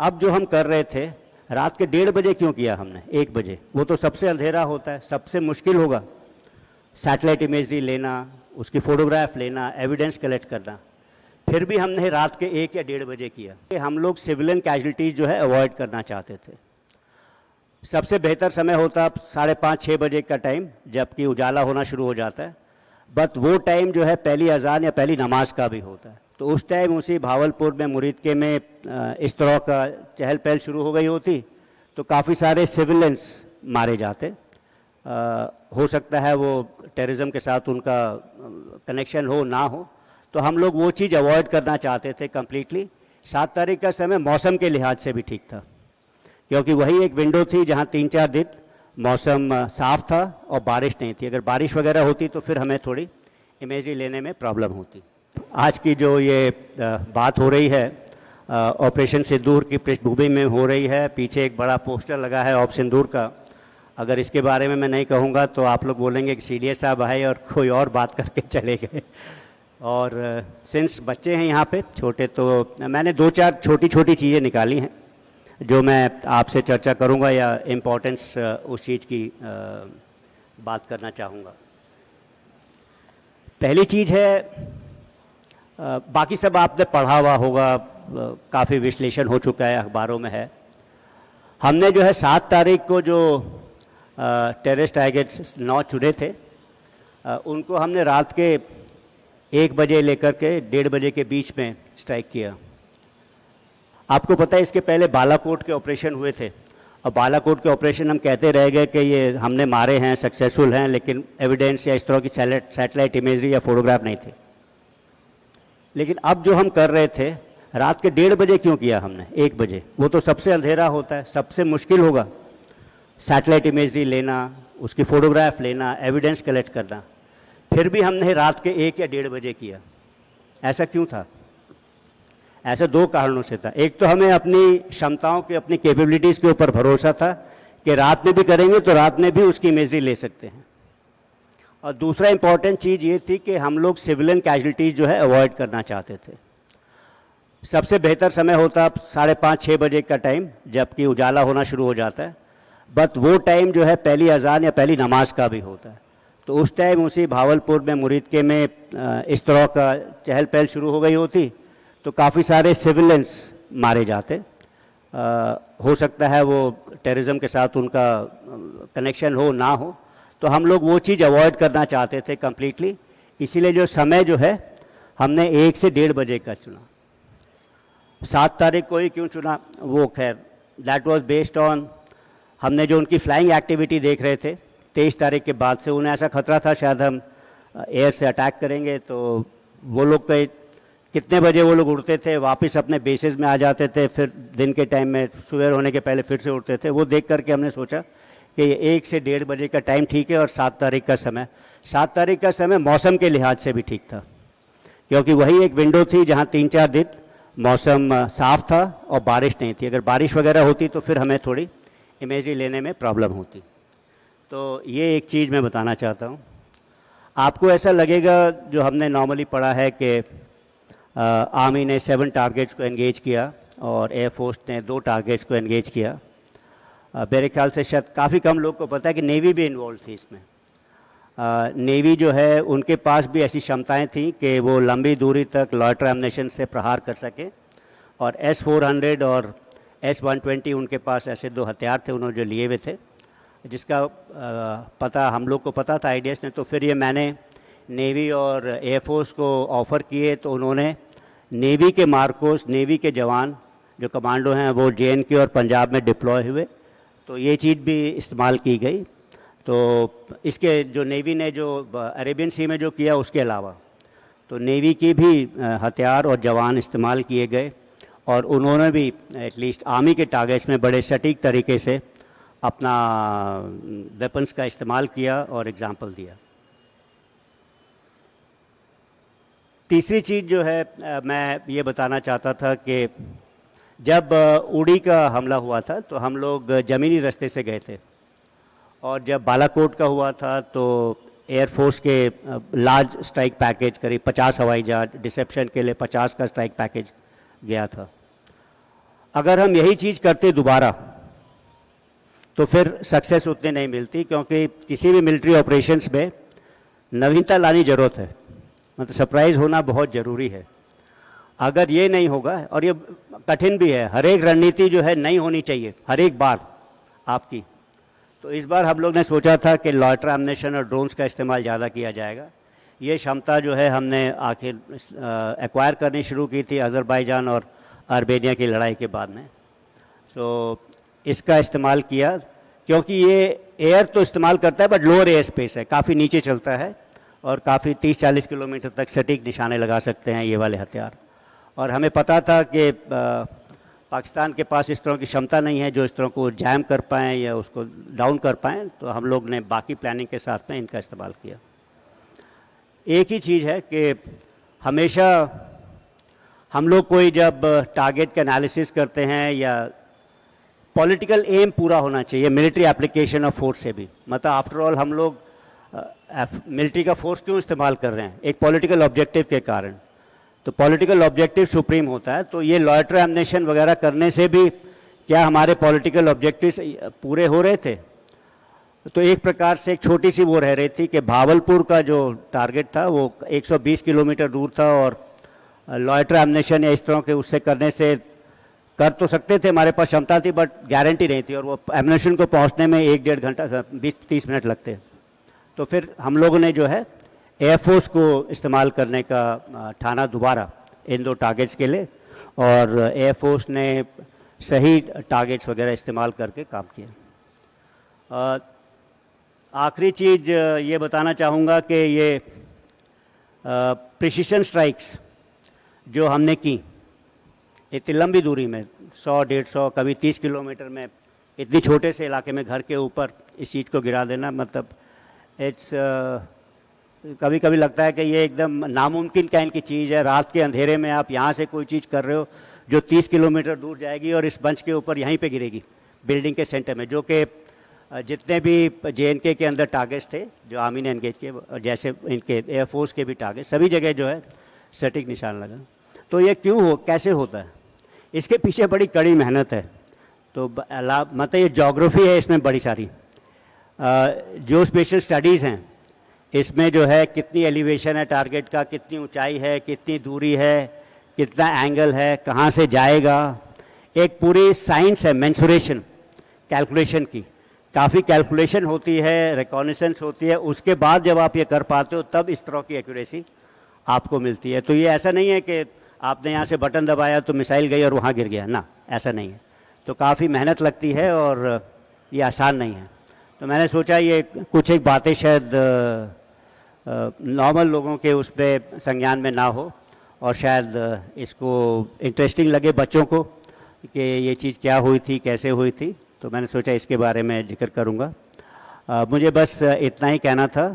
अब जो हम कर रहे थे, रात के 1:30 बजे क्यों किया हमने, 1 बजे? वो तो सबसे अंधेरा होता है, सबसे मुश्किल होगा सैटेलाइट इमेजरी लेना, उसकी फ़ोटोग्राफ लेना, एविडेंस कलेक्ट करना। फिर भी हमने रात के 1 या 1:30 बजे किया कि हम लोग सिविलियन कैजुअलिटीज़ जो है अवॉइड करना चाहते थे। सबसे बेहतर समय होता 5:30-6 बजे का टाइम, जबकि उजाला होना शुरू हो जाता है। बट वो टाइम जो है पहली अजान या पहली नमाज का भी होता है। तो उस टाइम उसी भावलपुर में, मुरीदके में इस तरह का चहल पहल शुरू हो गई होती, तो काफ़ी सारे सिविलियंस मारे जाते। हो सकता है वो टेररिज्म के साथ उनका कनेक्शन हो ना हो, तो हम लोग वो चीज़ अवॉइड करना चाहते थे कम्प्लीटली। 7 तारीख का समय मौसम के लिहाज से भी ठीक था, क्योंकि वही एक विंडो थी जहाँ 3-4 दिन मौसम साफ़ था और बारिश नहीं थी। अगर बारिश वगैरह होती तो फिर हमें थोड़ी इमेजरी लेने में प्रॉब्लम होती। आज की जो ये बात हो रही है ऑपरेशन सिंदूर की पृष्ठभूमि में हो रही है। पीछे एक बड़ा पोस्टर लगा है ऑप सिंदूर का। अगर इसके बारे में मैं नहीं कहूँगा तो आप लोग बोलेंगे कि सीडीएस साहब आए और कोई और बात करके चले गए। और सिंस बच्चे हैं यहाँ पे छोटे, तो मैंने 2-4 छोटी छोटी चीज़ें निकाली हैं जो मैं आपसे चर्चा करूँगा या इम्पोर्टेंस उस चीज़ की बात करना चाहूँगा। पहली चीज़ है, बाकी सब आपने पढ़ा हुआ होगा, काफ़ी विश्लेषण हो चुका है, अखबारों में है। हमने जो है 7 तारीख को जो टेररिस्ट टारगेट्स 9 चुने थे, उनको हमने रात के 1 बजे लेकर के 1:30 बजे के बीच में स्ट्राइक किया। आपको पता है इसके पहले बालाकोट के ऑपरेशन हुए थे, और बालाकोट के ऑपरेशन हम कहते रह गए कि ये हमने मारे हैं, सक्सेसफुल हैं, लेकिन एविडेंस या इस तरह की सैटेलाइट इमेजरी या फोटोग्राफ नहीं थे। लेकिन अब जो हम कर रहे थे, रात के 1:30 बजे क्यों किया हमने, 1 बजे? वो तो सबसे अंधेरा होता है, सबसे मुश्किल होगा सैटेलाइट इमेजरी लेना, उसकी फ़ोटोग्राफ लेना, एविडेंस कलेक्ट करना। फिर भी हमने रात के 1 या 1:30 बजे किया। ऐसा क्यों था? ऐसा 2 कारणों से था। एक तो हमें अपनी क्षमताओं के, अपनी कैपेबिलिटीज़ के ऊपर भरोसा था कि रात में भी करेंगे तो रात में भी उसकी इमेजरी ले सकते हैं। और दूसरा इंपॉर्टेंट चीज़ ये थी कि हम लोग सिविलियन कैजुअलिटीज़ जो है अवॉइड करना चाहते थे। सबसे बेहतर समय होता 5:30-6 बजे का टाइम, जबकि उजाला होना शुरू हो जाता है। बट वो टाइम जो है पहली अजान या पहली नमाज का भी होता है। तो उस टाइम उसी भावलपुर में, मुरीदके में इस तरह का चहल पहल शुरू हो गई होती, तो काफ़ी सारे सिविलियंस मारे जाते। हो सकता है वो टेररिज्म के साथ उनका कनेक्शन हो ना हो, तो हम लोग वो चीज़ अवॉइड करना चाहते थे कम्प्लीटली। इसीलिए जो समय जो है हमने 1 से 1:30 बजे का चुना। 7 तारीख को ही क्यों चुना, वो खैर दैट वाज बेस्ड ऑन, हमने जो उनकी फ्लाइंग एक्टिविटी देख रहे थे 23 तारीख के बाद से, उन्हें ऐसा खतरा था शायद हम एयर से अटैक करेंगे। तो वो लोग कितने बजे वो लोग उड़ते थे, वापस अपने बेसेस में आ जाते थे, फिर दिन के टाइम में सुबह होने के पहले फिर से उड़ते थे। वो देख करके हमने सोचा कि ये 1 से 1:30 बजे का टाइम ठीक है। और 7 तारीख का समय, 7 तारीख का समय मौसम के लिहाज से भी ठीक था, क्योंकि वही एक विंडो थी जहाँ 3-4 दिन मौसम साफ़ था और बारिश नहीं थी। अगर बारिश वगैरह होती तो फिर हमें थोड़ी इमेजरी लेने में प्रॉब्लम होती। तो ये एक चीज़ मैं बताना चाहता हूँ। आपको ऐसा लगेगा, जो हमने नॉर्मली पढ़ा है कि आर्मी ने 7 टारगेट्स को एंगेज किया और एयरफोर्स ने 2 टारगेट्स को एंगेज किया। मेरे ख्याल से शायद काफ़ी कम लोग को पता है कि नेवी भी इन्वॉल्व थी इसमें। नेवी जो है उनके पास भी ऐसी क्षमताएं थी कि वो लंबी दूरी तक लॉयटर एम्युनिशन से प्रहार कर सके। और S-400 और S-120 उनके पास ऐसे 2 हथियार थे उन्होंने जो लिए हुए थे, जिसका पता हम लोग को पता था आईडीएस ने। तो फिर ये मैंने नेवी और एयरफोर्स को ऑफ़र किए, तो उन्होंने नेवी के मार्कोस, नेवी के जवान जो कमांडो हैं वो JNK और पंजाब में डिप्लॉय हुए, तो ये चीज़ भी इस्तेमाल की गई। तो इसके जो नेवी ने जो अरेबियन सी में जो किया, उसके अलावा तो नेवी की भी हथियार और जवान इस्तेमाल किए गए, और उन्होंने भी एटलीस्ट आर्मी के टारगेट्स में बड़े सटीक तरीके से अपना वेपन्स का इस्तेमाल किया और एग्जाम्पल दिया। तीसरी चीज़ जो है मैं ये बताना चाहता था कि जब उड़ी का हमला हुआ था तो हम लोग ज़मीनी रास्ते से गए थे, और जब बालाकोट का हुआ था तो एयरफोर्स के लार्ज स्ट्राइक पैकेज करीब 50 हवाई जहाज, डिसेप्शन के लिए 50 का स्ट्राइक पैकेज गया था। अगर हम यही चीज़ करते दोबारा तो फिर सक्सेस उतनी नहीं मिलती, क्योंकि किसी भी मिलिट्री ऑपरेशंस में नवीनता लानी ज़रूरत है, मतलब सरप्राइज़ होना बहुत ज़रूरी है। अगर ये नहीं होगा, और ये कठिन भी है, हर एक रणनीति जो है नई होनी चाहिए हर एक बार आपकी। तो इस बार हम लोग ने सोचा था कि लॉयटर एम्युनिशन और ड्रोन्स का इस्तेमाल ज़्यादा किया जाएगा। ये क्षमता जो है हमने आखिर एक्वायर करनी शुरू की थी अज़रबैजान और आर्मेनिया की लड़ाई के बाद में। सो इसका इस्तेमाल किया, क्योंकि ये एयर तो इस्तेमाल करता है बट लोअर एयर स्पेस है, काफ़ी नीचे चलता है और काफ़ी 30-40 किलोमीटर तक सटीक निशाने लगा सकते हैं ये वाले हथियार। और हमें पता था कि पाकिस्तान के पास इस तरह की क्षमता नहीं है जो इस तरह को जैम कर पाएँ या उसको डाउन कर पाएँ, तो हम लोग ने बाकी प्लानिंग के साथ में इनका इस्तेमाल किया। एक ही चीज़ है कि हमेशा हम लोग कोई जब टारगेट का एनालिसिस करते हैं या पॉलिटिकल एम पूरा होना चाहिए मिलिट्री एप्लीकेशन ऑफ फोर्स से भी, मतलब आफ्टर ऑल हम लोग मिलिट्री का फोर्स क्यों इस्तेमाल कर रहे हैं, एक पॉलिटिकल ऑब्जेक्टिव के कारण। तो पॉलिटिकल ऑब्जेक्टिव सुप्रीम होता है, तो ये लॉयटर एम्युनिशन वगैरह करने से भी क्या हमारे पॉलिटिकल ऑब्जेक्टिव्स पूरे हो रहे थे? तो एक प्रकार से एक छोटी सी वो रह रही थी कि भावलपुर का जो टारगेट था वो 120 किलोमीटर दूर था, और लॉयटर एम्युनिशन या इस तरह के उससे करने से कर तो सकते थे, हमारे पास क्षमता थी, बट गारंटी नहीं थी, और वो एम्युनिशन को पहुंचने में 1-1.5 घंटा 20-30 मिनट लगते। तो फिर हम लोगों ने जो है एयरफोर्स को इस्तेमाल करने का ठाना दोबारा इन दो टारगेट्स के लिए, और एयरफोर्स ने सही टारगेट्स वगैरह इस्तेमाल करके काम किया। आखिरी चीज़ ये बताना चाहूँगा कि ये प्रिसिशन स्ट्राइक्स जो हमने की इतनी लंबी दूरी में 100-150 कभी 30 किलोमीटर में इतनी छोटे से इलाके में घर के ऊपर इस चीज़ को गिरा देना, मतलब इट्स कभी कभी लगता है कि ये एकदम नामुमकिन काइंड की चीज़ है। रात के अंधेरे में आप यहाँ से कोई चीज़ कर रहे हो जो 30 किलोमीटर दूर जाएगी और इस बंच के ऊपर यहीं पे गिरेगी बिल्डिंग के सेंटर में, जो कि जितने भी JNK के अंदर टारगेट्स थे जो आर्मी ने एंगेज किए, और जैसे इनके एयरफोर्स के भी टारगेट, सभी जगह जो है सटीक निशान लगा। तो ये क्यों कैसे होता है, इसके पीछे बड़ी कड़ी मेहनत है। तो मतलब ये ज्योग्राफी है, इसमें बड़ी सारी जो स्पेशल स्टडीज़ हैं, इसमें जो है कितनी एलिवेशन है टारगेट का, कितनी ऊंचाई है, कितनी दूरी है, कितना एंगल है, कहाँ से जाएगा, एक पूरी साइंस है मेंसुरेशन कैलकुलेशन की, काफ़ी कैलकुलेशन होती है, रिकॉग्निशंस होती है, उसके बाद जब आप ये कर पाते हो तब इस तरह की एक्यूरेसी आपको मिलती है। तो ये ऐसा नहीं है कि आपने यहाँ से बटन दबाया तो मिसाइल गई और वहाँ गिर गया, ना, ऐसा नहीं है। तो काफ़ी मेहनत लगती है और ये आसान नहीं है। तो मैंने सोचा ये कुछ एक बातें शायद नॉर्मल लोगों के उस पर संज्ञान में ना हो, और शायद इसको इंटरेस्टिंग लगे बच्चों को कि ये चीज़ क्या हुई थी, कैसे हुई थी। तो मैंने सोचा इसके बारे में जिक्र करूँगा। मुझे बस इतना ही कहना था।